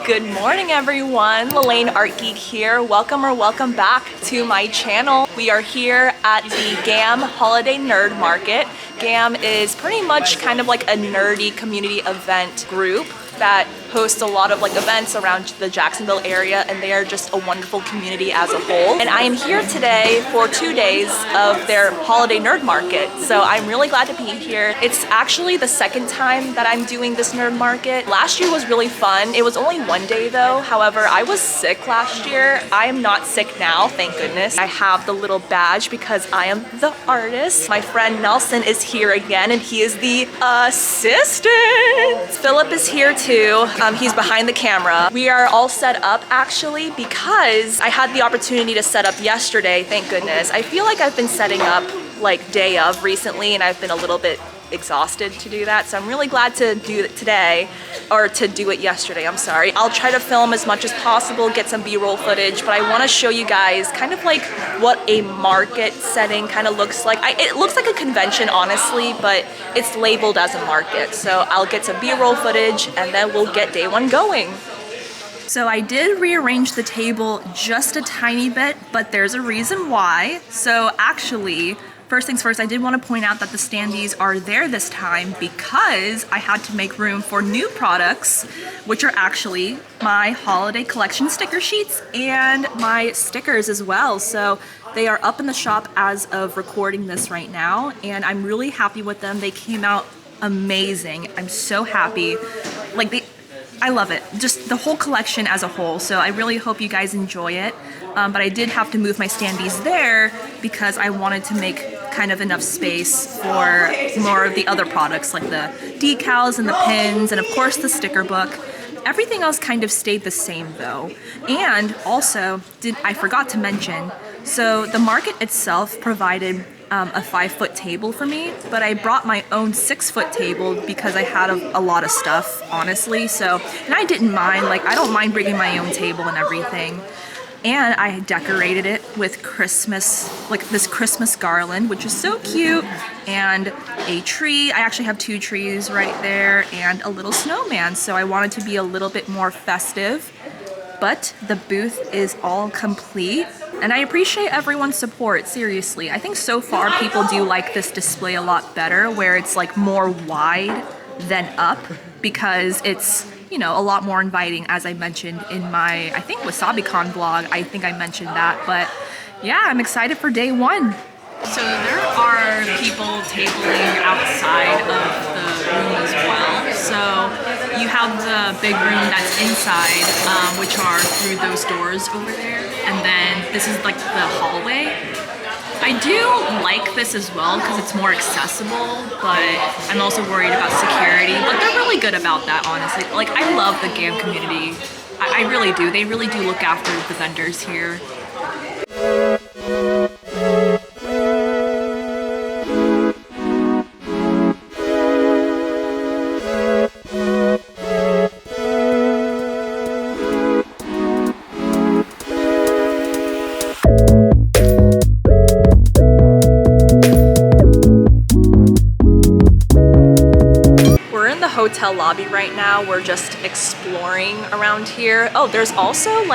Good morning everyone, Lelaine Art Geek here. Welcome back to my channel. We are here at the GAAM Holiday Nerd Market. GAAM is pretty much kind of like a nerdy community event group that hosts a lot of events around the Jacksonville area, and they are just a wonderful community as a whole. And I am here today for 2 days of their holiday nerd market, so I'm really glad to be here. It's actually the second time that I'm doing this nerd market. Last year was really fun. It was only 1 day though. However, I was sick last year. I am not sick now, thank goodness. I have the little badge because I am the artist. My friend Nelson is here again, and he is the assistant. Philip is here too. He's behind the camera. We are all set up actually because I had the opportunity to set up yesterday, thank goodness. I feel like I've been setting up day of recently, and I've been a little bit exhausted to do that, so I'm really glad to do it today, or to do it yesterday, I'm sorry. I'll try to film as much as possible, get some B-roll footage, but I want to show you guys kind of what a market setting kind of looks like. It looks like a convention honestly, but it's labeled as a market, so I'll get some B-roll footage and then we'll get day one going. So I did rearrange the table just a tiny bit, but there's a reason why. So actually, first things first, I did want to point out that the standees are there this time because I had to make room for new products, which are actually my holiday collection sticker sheets and my stickers as well. So they are up in the shop as of recording this right now, and I'm really happy with them. They came out amazing. I'm so happy. I love it. Just the whole collection as a whole. So I really hope you guys enjoy it. But I did have to move my standees there because I wanted to make kind of enough space for more of the other products like the decals and the pins and of course the sticker book. Everything else kind of stayed the same though. And also, I forgot to mention, so the market itself provided a 5-foot table for me, but I brought my own 6-foot table because I had a lot of stuff, honestly. So, and I didn't mind, I don't mind bringing my own table and everything. And I decorated it with Christmas, this Christmas garland, which is so cute, and a tree. I actually have 2 trees right there and a little snowman, so I wanted to be a little bit more festive. But the booth is all complete, and I appreciate everyone's support, seriously. I think so far people do like this display a lot better, where it's more wide than up, because it's, a lot more inviting, as I mentioned in my, I think, WasabiCon vlog. I think I mentioned that, but yeah, I'm excited for day one. So there are people tabling outside of the room as well. So you have the big room that's inside, which are through those doors over there. And then this is the hallway. I do like this as well because it's more accessible, but I'm also worried about security. But they're really good about that, honestly. I love the GAAM community. I really do. They really do look after the vendors here. Hotel lobby right now. We're just exploring around here. Oh, there's also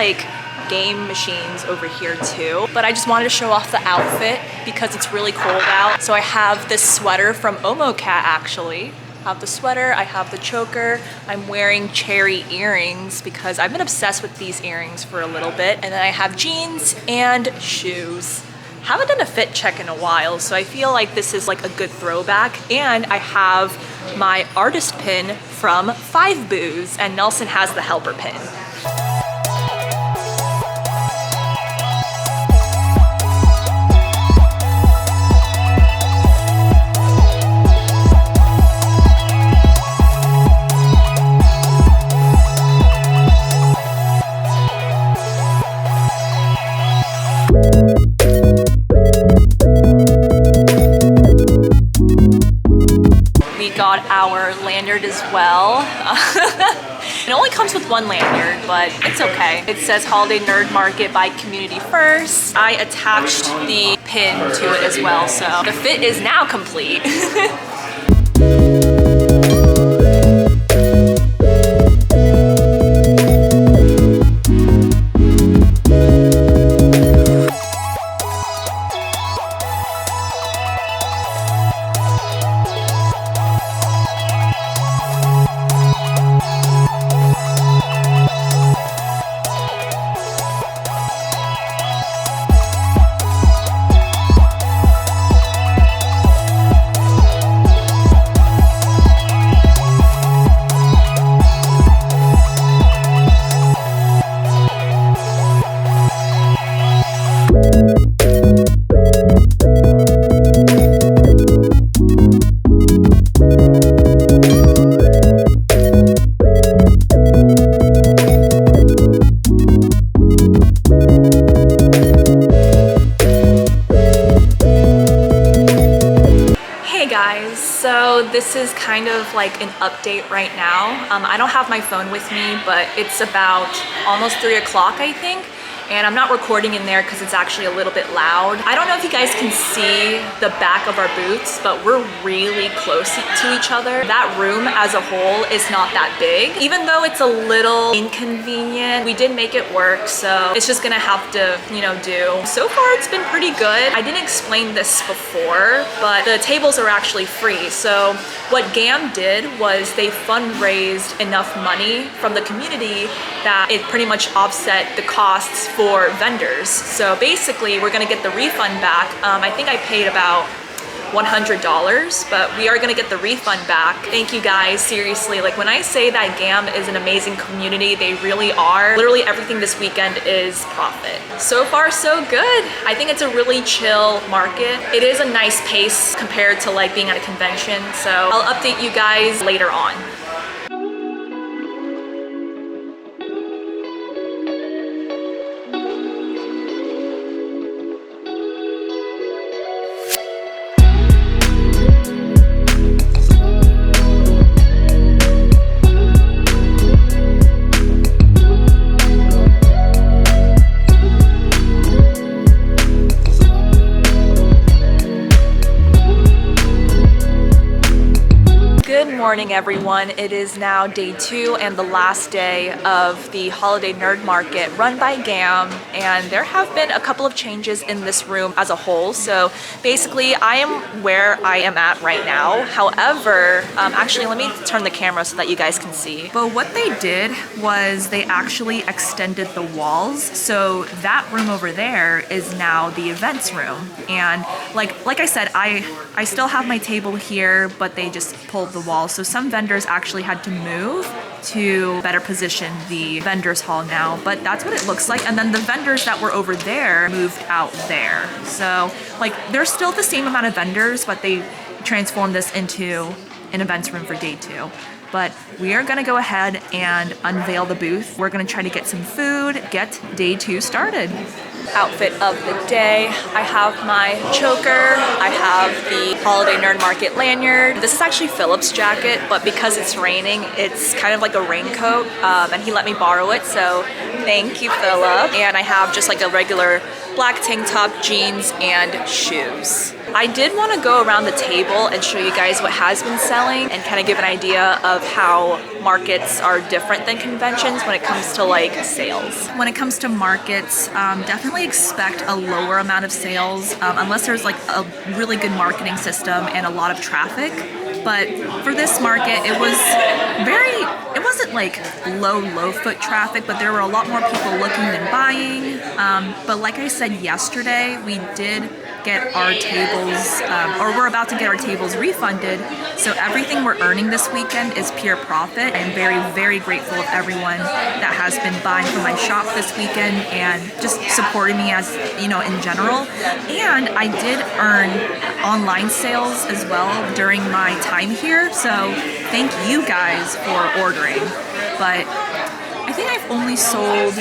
game machines over here too, but I just wanted to show off the outfit because it's really cold out. So I have this sweater from Omocat actually. I have the sweater, I have the choker, I'm wearing cherry earrings because I've been obsessed with these earrings for a little bit, and then I have jeans and shoes. Haven't done a fit check in a while, so I feel like this is a good throwback. And I have my artist pin from 5 Booze, and Nelson has the helper pin. Got our lanyard as well. It only comes with 1 lanyard, but it's okay. It says Holiday Nerd Market by Community First. I attached the pin to it as well, so the fit is now complete. this is kind of like an update right now. I don't have my phone with me, but it's about almost 3 o'clock, I think. And I'm not recording in there because it's actually a little bit loud. I don't know if you guys can see the back of our booths, but we're really close to each other. That room as a whole is not that big. Even though it's a little inconvenient, we did make it work, so it's just gonna have to, you know, do. So far, it's been pretty good. I didn't explain this before, but the tables are actually free. So what GAAM did was they fundraised enough money from the community that it pretty much offset the costs for vendors. So basically we're gonna get the refund back. I think I paid about $100, but we are gonna get the refund back. Thank you guys, seriously. Like when I say that GAAM is an amazing community, they really are. Literally everything this weekend is profit. So far so good. I think it's a really chill market. It is a nice pace compared to like being at a convention. So I'll update you guys later on. Good morning, everyone. It is now day 2 and the last day of the Holiday Nerd Market run by GAAM, and there have been a couple of changes in this room as a whole. So basically I am where I am at right now. However, actually let me turn the camera so that you guys can see. But what they did was they actually extended the walls. So that room over there is now the events room. And like I said, I still have my table here, but they just pulled the wall. So some vendors actually had to move to better position the vendors hall now, but that's what it looks like. And then the vendors that were over there moved out there. So like there's still the same amount of vendors, but they transformed this into an events room for day 2. But we are gonna go ahead and unveil the booth. We're gonna try to get some food, get day 2 started. Outfit of the day. I have my choker, I have the Holiday Nerd Market lanyard. This is actually Philip's jacket, but because it's raining, it's kind of like a raincoat, and he let me borrow it, so thank you, Philip. And I have just like a regular black tank top, jeans, and shoes. I did want to go around the table and show you guys what has been selling and kind of give an idea of how markets are different than conventions when it comes to like sales. When it comes to markets, definitely expect a lower amount of sales unless there's like a really good marketing system and a lot of traffic. But for this market, it wasn't like low foot traffic, but there were a lot more people looking than buying. But like I said yesterday, we did get our tables, or we're about to get our tables refunded. So everything we're earning this weekend is pure profit. I am very, very grateful of everyone that has been buying from my shop this weekend and just supporting me as, you know, in general. And I did earn online sales as well during my time here. So thank you guys for ordering. But I think I've only sold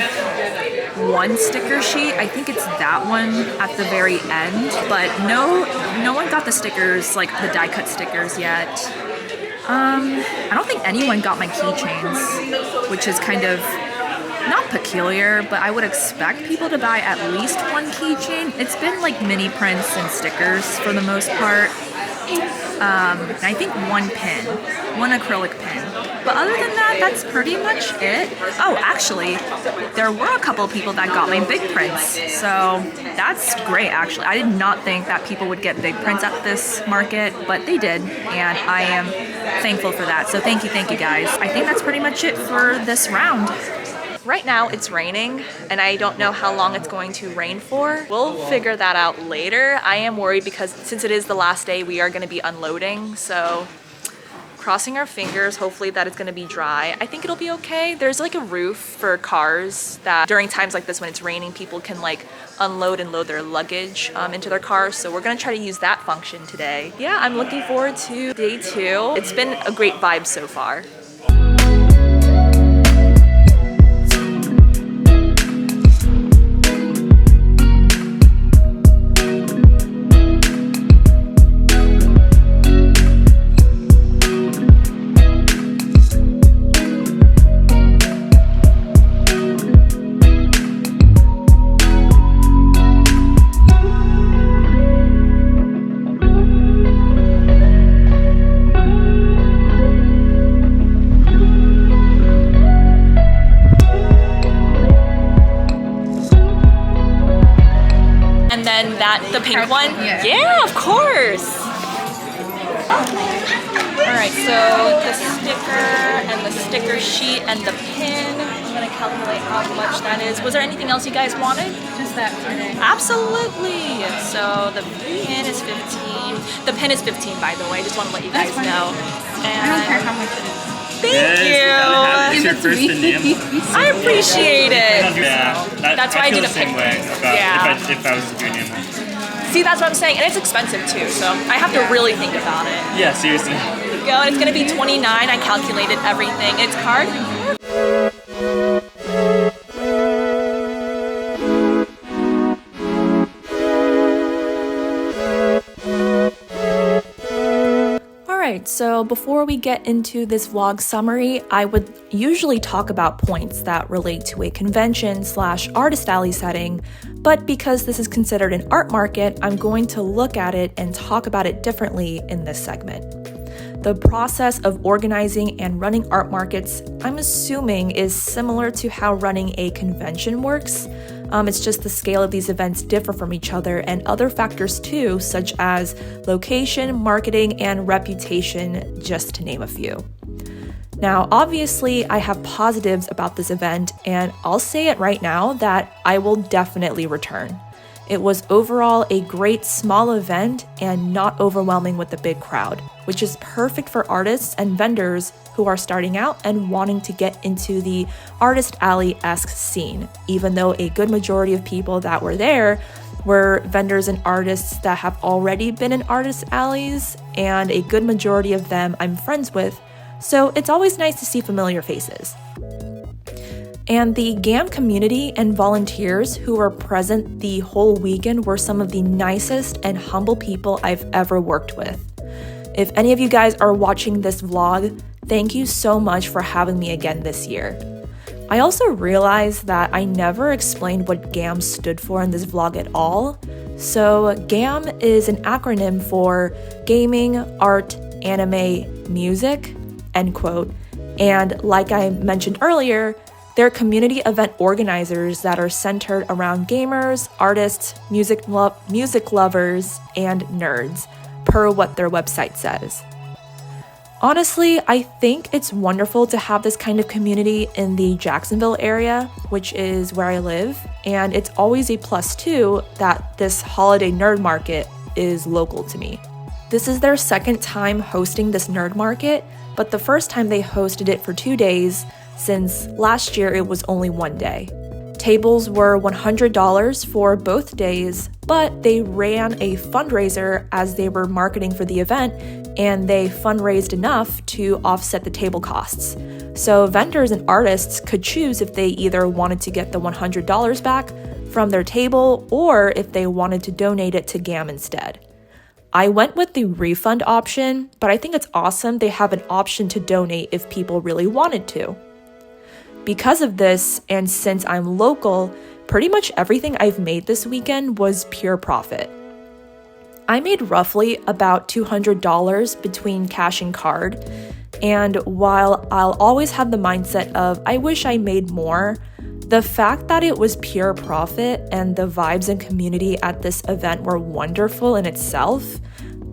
one sticker sheet. I think it's that one at the very end, but no one got the stickers, like the die cut stickers yet. I don't think anyone got my keychains, which is kind of not peculiar, but I would expect people to buy at least one keychain. It's been like mini prints and stickers for the most part. I think one pin, one acrylic pin. But other than that, that's pretty much it. Oh, actually, there were a couple of people that got my big prints. So that's great, actually. I did not think that people would get big prints at this market, but they did. And I am thankful for that. So thank you guys. I think that's pretty much it for this round. Right now it's raining and I don't know how long it's going to rain for. We'll figure that out later. I am worried because since it is the last day, we are going to be unloading. So crossing our fingers, hopefully that it's going to be dry. I think it'll be okay. There's like a roof for cars that during times like this when it's raining, people can like unload and load their luggage into their cars. So we're going to try to use that function today. Yeah, I'm looking forward to day 2. It's been a great vibe so far. And then the pink one? Yeah, of course. Alright, so the sticker and the sticker sheet and the pin. I'm gonna calculate how much that is. Was there anything else you guys wanted? Just that today. Absolutely. So the pin is 15. The pin is 15, by the way. Just want to let you guys know. And I don't care how much it is. Thank you. It's your first name. I appreciate it. Yeah, That's why I do feel the same pin. way about Yeah. if I was to do a name. See, that's what I'm saying. And it's expensive too, so I have to really think about it. Yeah, seriously. Here we go. And it's going to be 29. I calculated everything. It's card. Alright, so before we get into this vlog summary, I would usually talk about points that relate to a convention/artist alley setting, but because this is considered an art market, I'm going to look at it and talk about it differently in this segment. The process of organizing and running art markets, I'm assuming, is similar to how running a convention works. It's just the scale of these events differ from each other and other factors too, such as location, marketing, and reputation, just to name a few. Now, obviously, I have positives about this event, and I'll say it right now that I will definitely return. It was overall a great small event and not overwhelming with the big crowd, which is perfect for artists and vendors who are starting out and wanting to get into the artist alley-esque scene, even though a good majority of people that were there were vendors and artists that have already been in artist alleys, and a good majority of them I'm friends with, so it's always nice to see familiar faces. And the GAAM community and volunteers who were present the whole weekend were some of the nicest and humble people I've ever worked with. If any of you guys are watching this vlog, thank you so much for having me again this year. I also realized that I never explained what GAAM stood for in this vlog at all. So GAAM is an acronym for Gaming, Art, Anime, Music, end quote. And like I mentioned earlier, they're community event organizers that are centered around gamers, artists, music lovers, and nerds, per what their website says. Honestly, I think it's wonderful to have this kind of community in the Jacksonville area, which is where I live, and it's always a plus too that this holiday nerd market is local to me. This is their second time hosting this nerd market, but the first time they hosted it for 2 days, since last year it was only 1 day. Tables were $100 for both days, but they ran a fundraiser as they were marketing for the event, and they fundraised enough to offset the table costs. So vendors and artists could choose if they either wanted to get the $100 back from their table or if they wanted to donate it to GAAM instead. I went with the refund option, but I think it's awesome they have an option to donate if people really wanted to. Because of this, and since I'm local, pretty much everything I've made this weekend was pure profit. I made roughly about $200 between cash and card, and while I'll always have the mindset of I wish I made more, the fact that it was pure profit and the vibes and community at this event were wonderful in itself,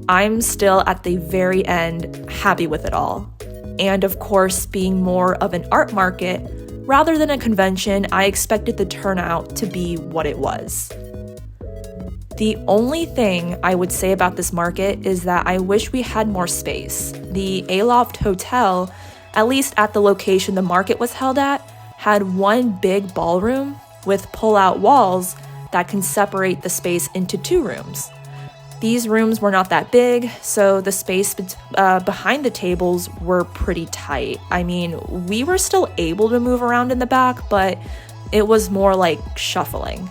I'm still at the very end happy with it all. And of course, being more of an art market rather than a convention, I expected the turnout to be what it was. The only thing I would say about this market is that I wish we had more space. The Aloft Hotel, at least at the location the market was held at, had one big ballroom with pull-out walls that can separate the space into 2 rooms. These rooms were not that big, so the space behind the tables were pretty tight. I mean, we were still able to move around in the back, but it was more like shuffling.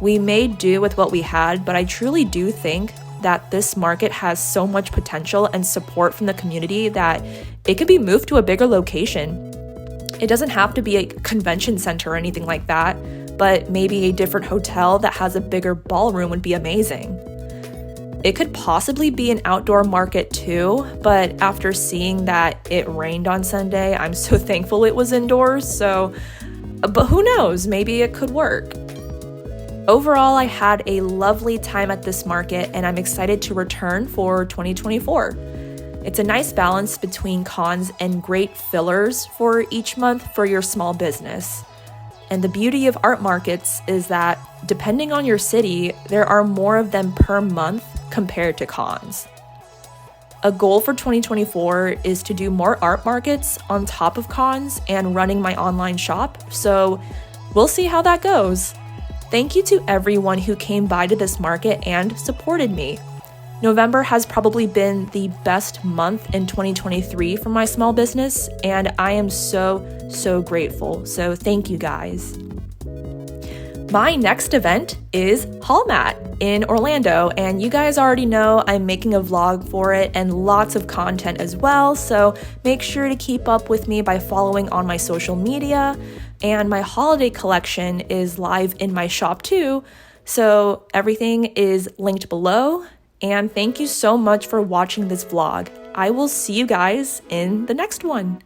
We made do with what we had, but I truly do think that this market has so much potential and support from the community that it could be moved to a bigger location. It doesn't have to be a convention center or anything like that, but maybe a different hotel that has a bigger ballroom would be amazing. It could possibly be an outdoor market too, but after seeing that it rained on Sunday, I'm so thankful it was indoors, but who knows, maybe it could work. Overall, I had a lovely time at this market and I'm excited to return for 2024. It's a nice balance between cons and great fillers for each month for your small business. And the beauty of art markets is that depending on your city, there are more of them per month compared to cons. A goal for 2024 is to do more art markets on top of cons and running my online shop, so we'll see how that goes. Thank you to everyone who came by to this market and supported me. November has probably been the best month in 2023 for my small business, and I am so grateful. So thank you guys. My next event is Hallmat in Orlando, and you guys already know I'm making a vlog for it and lots of content as well, so make sure to keep up with me by following on my social media. And my holiday collection is live in my shop too, so everything is linked below. And thank you so much for watching this vlog. I will see you guys in the next one.